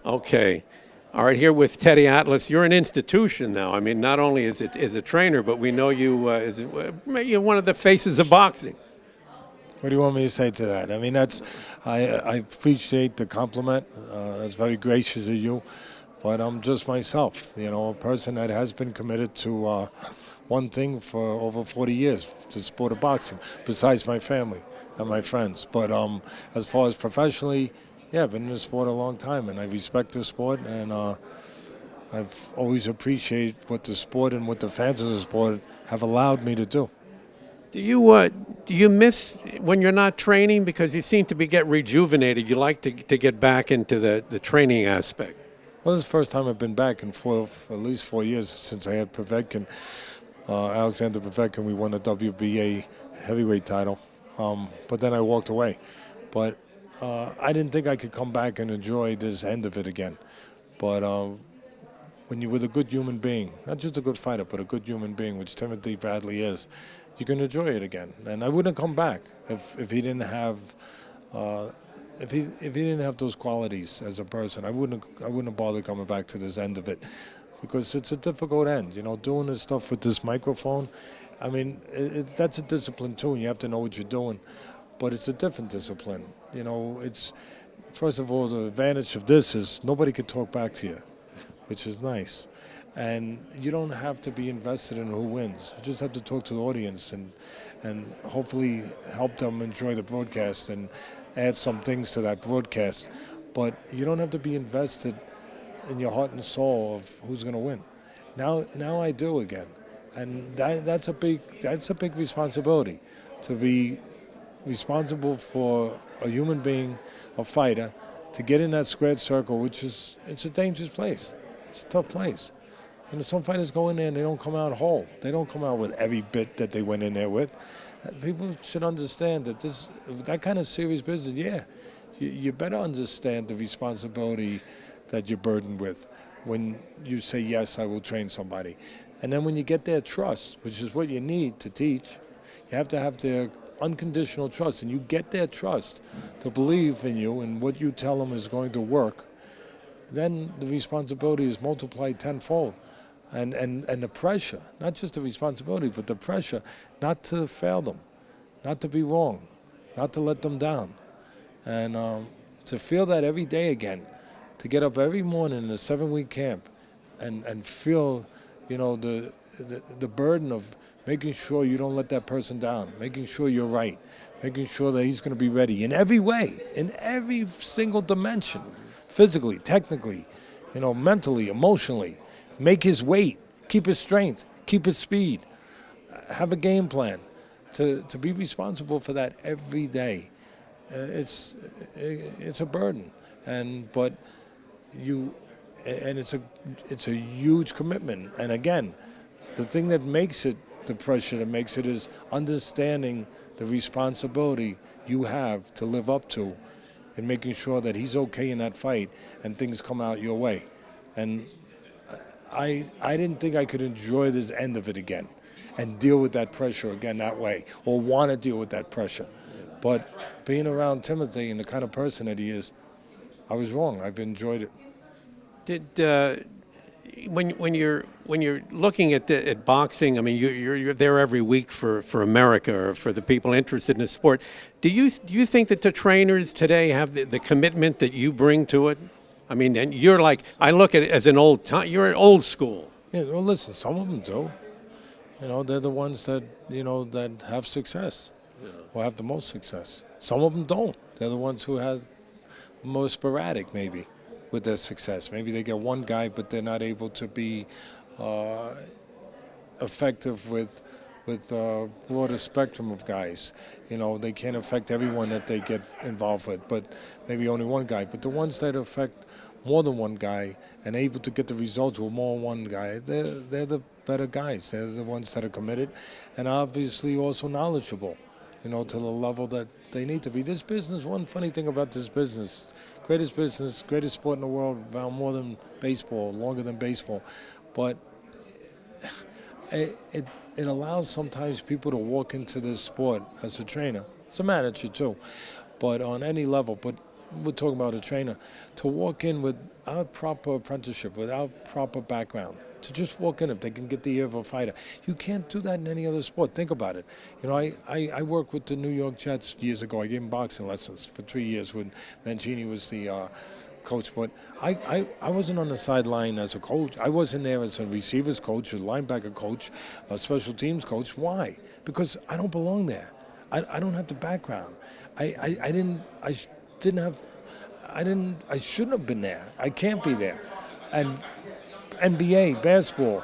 Okay. All right, here with Teddy Atlas. You're an institution now. I mean, not only is it as a trainer, but we know you as you're one of the faces of boxing. What do you want me to say to that? I mean, I appreciate the compliment. That's very gracious of you. But I'm just myself, a person that has been committed to one thing for over 40 years, the sport of boxing, besides my family and my friends. But as far as professionally, yeah, I've been in the sport a long time, and I respect the sport, and I've always appreciated what the sport and what the fans of the sport have allowed me to do. Do you miss when you're not training, because you seem to get rejuvenated? You like to get back into the training aspect. Well, this is the first time I've been back in for at least 4 years since I had Povetkin, Alexander Povetkin. We won the WBA heavyweight title, but then I walked away. But I didn't think I could come back and enjoy this end of it again. But when you're with a good human being, not just a good fighter, but a good human being, which Timothy Bradley is, you can enjoy it again. And I wouldn't come back if he didn't have if he didn't have those qualities as a person. I wouldn't have bothered coming back to this end of it, because it's a difficult end. Doing this stuff with this microphone. I mean, that's a discipline too, and you have to know what you're doing. But it's a different discipline. It's first of all, the advantage of this is nobody can talk back to you, which is nice. And you don't have to be invested in who wins. You just have to talk to the audience and hopefully help them enjoy the broadcast and add some things to that broadcast. But you don't have to be invested in your heart and soul of who's going to win. Now I do again. And that's a big responsibility, to be responsible for a human being, a fighter, to get in that squared circle, it's a dangerous place. It's a tough place. Some fighters go in there and they don't come out whole. They don't come out with every bit that they went in there with. People should understand that that kind of serious business, yeah, you better understand the responsibility that you're burdened with when you say, yes, I will train somebody. And then when you get their trust, which is what you need to teach, you have to have their unconditional trust. And you get their trust to believe in you and what you tell them is going to work, then the responsibility is multiplied tenfold. And the pressure, not just the responsibility, but the pressure not to fail them, not to be wrong, not to let them down. And to feel that every day again, to get up every morning in a 7-week camp and feel, the burden of making sure you don't let that person down, making sure you're right, making sure that he's going to be ready in every way, in every single dimension, physically, technically, mentally, emotionally. Make his weight, keep his strength, keep his speed, have a game plan. To be responsible for that every day, it's a burden, but it's a huge commitment. And again, the thing that makes it, the pressure that makes it, is understanding the responsibility you have to live up to, and making sure that he's okay in that fight and things come out your way. And I didn't think I could enjoy this end of it again and deal with that pressure again that way, or want to deal with that pressure. But being around Timothy and the kind of person that he is, I was wrong. I've enjoyed it. When you're looking at boxing, I mean, you're there every week for America, or for the people interested in the sport. Do you think that the trainers today have the commitment that you bring to it? I mean, and you're like, I look at it as you're an old school. Yeah, well, listen, some of them do. They're the ones that, that have success, or have the most success. Some of them don't. They're the ones who have more sporadic, maybe, with their success. Maybe they get one guy, but they're not able to be effective with a broader spectrum of guys. They can't affect everyone that they get involved with, but maybe only one guy. But the ones that affect more than one guy and able to get the results with more than one guy, they're the better guys. They're the ones that are committed and obviously also knowledgeable, to the level that they need to be. This business, one funny thing about this business, greatest sport in the world, around more than baseball, longer than baseball, but it allows sometimes people to walk into this sport as a trainer. It's a manager too, but on any level. But we're talking about a trainer, to walk in with without proper apprenticeship, without proper background, to just walk in if they can get the ear of a fighter. You can't do that in any other sport. Think about it. You know, I worked with the New York Jets years ago. I gave them boxing lessons for 3 years when Mancini was the coach. But I wasn't on the sideline as a coach. I wasn't there as a receivers coach, a linebacker coach, a special teams coach. Why? Because I don't belong there. I don't have the background. I shouldn't have been there. I can't be there. And NBA, basketball,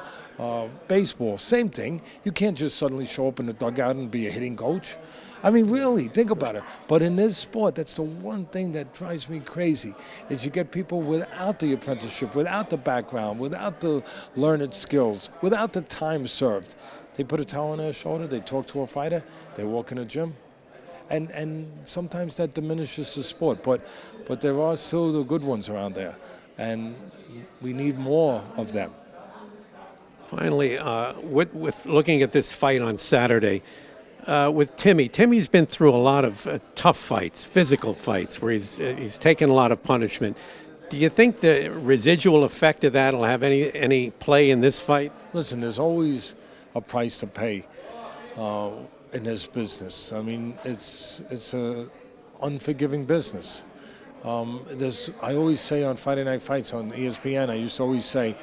baseball, same thing. You can't just suddenly show up in the dugout and be a hitting coach. I mean, really, think about it. But in this sport, that's the one thing that drives me crazy, is you get people without the apprenticeship, without the background, without the learned skills, without the time served. They put a towel on their shoulder, they talk to a fighter, they walk in a gym. And sometimes that diminishes the sport, but there are still the good ones around there, and we need more of them. Finally, with looking at this fight on Saturday, with Timmy's been through a lot of tough fights, physical fights, where he's taken a lot of punishment. Do you think the residual effect of that will have any play in this fight? Listen, there's always a price to pay in this business. I mean, it's a unforgiving business. I always say on Friday Night Fights on ESPN, I used to always say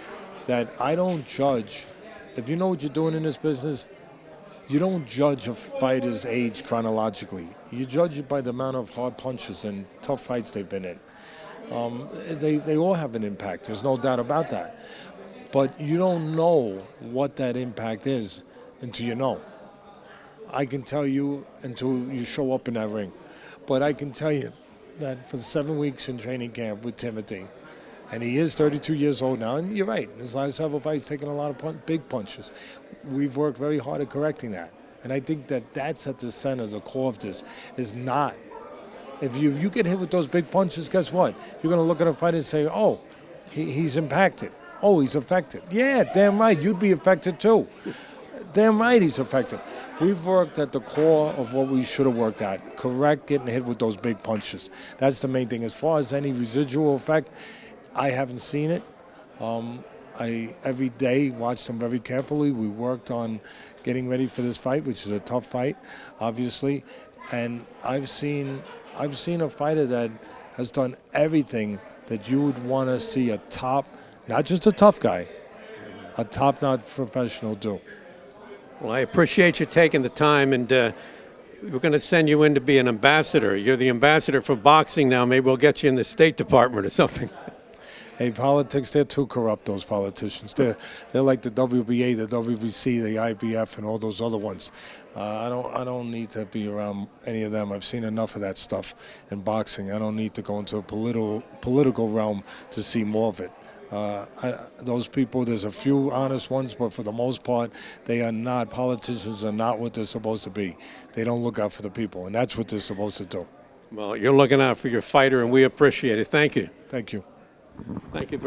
that I don't judge. If you know what you're doing in this business, you don't judge a fighter's age chronologically. You judge it by the amount of hard punches and tough fights they've been in. They all have an impact. There's no doubt about that. But you don't know what that impact is until you know. I can tell you until you show up in that ring. But I can tell you that for the 7 weeks in training camp with Timothy, and he is 32 years old now, and you're right, in his last several fights, taking a lot of big punches. We've worked very hard at correcting that. And I think that that's at the center, the core of this, is not. If you get hit with those big punches, guess what? You're going to look at a fighter and say, oh, he's impacted. Oh, he's affected. Yeah, damn right, you'd be affected too. Damn right he's affected. We've worked at the core of what we should have worked at. Correct getting hit with those big punches. That's the main thing. As far as any residual effect, I haven't seen it. I every day watch them very carefully. We worked on getting ready for this fight, which is a tough fight, obviously. And I've seen a fighter that has done everything that you would want to see a top, not just a tough guy, a top-notch professional do. Well, I appreciate you taking the time, and we're going to send you in to be an ambassador. You're the ambassador for boxing now. Maybe we'll get you in the State Department or something. Hey, politics, they're too corrupt, those politicians. They're like the WBA, the WBC, the IBF, and all those other ones. I don't need to be around any of them. I've seen enough of that stuff in boxing. I don't need to go into a political realm to see more of it. Those people, there's a few honest ones, but for the most part, they are not. Politicians are not what they're supposed to be. They don't look out for the people, and that's what they're supposed to do. Well, you're looking out for your fighter, and we appreciate it. Thank you. Thank you. Thank you.